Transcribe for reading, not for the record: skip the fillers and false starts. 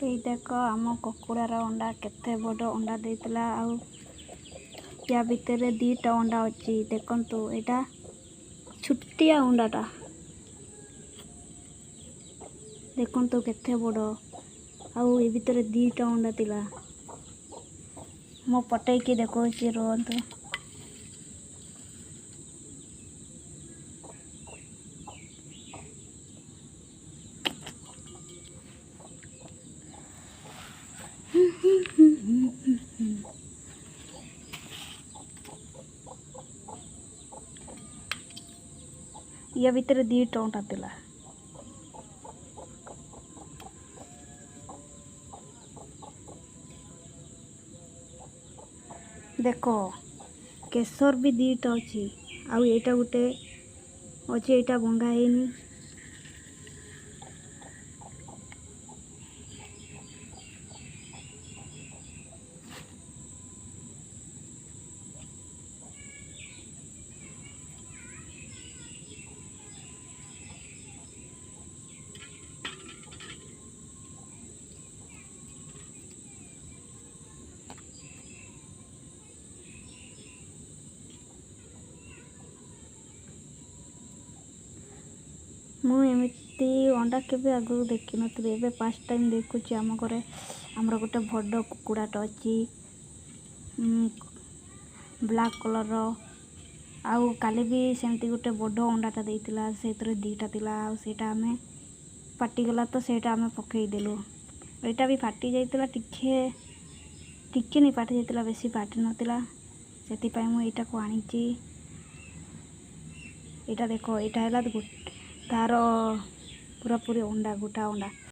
ये देख आम कुकुड़ार अंडा केते बड़ अंडा देता या भितर दीटा अंडा अच्छी देखु यहाँ छुट्टिया अंडाटा देखु केते बड़ आउ ये भितर दीटा अंडा तिला मो पटेकी देखो रुहतु या भितर दीटा अंडा तिला देख केसर भी दीटा अच्छी आउ एटा गोटे अच्छे यहाँ भंगा है मुझे अंडा के आगु देखी नी ए फर्स्ट टाइम देखुची आम घरे आमर गोटे बड़ कुकुड़ाटा अच्छी ब्लैक कलर आउ काली भी सेमती गोटे बड़ अंडाटा देता से दीटा थिला सेटा आमे फाटीगला तो सेटा आमे पकईदेलु यहाँ भी फाटी जाइतिला टिके टिके नहीं फाटी जाइतिला बेसी फाटी नथिला सेति मुझे को आनीची यहाँ देख यहाँ है तार पूरा पूरी अंडा गोटा अंडा।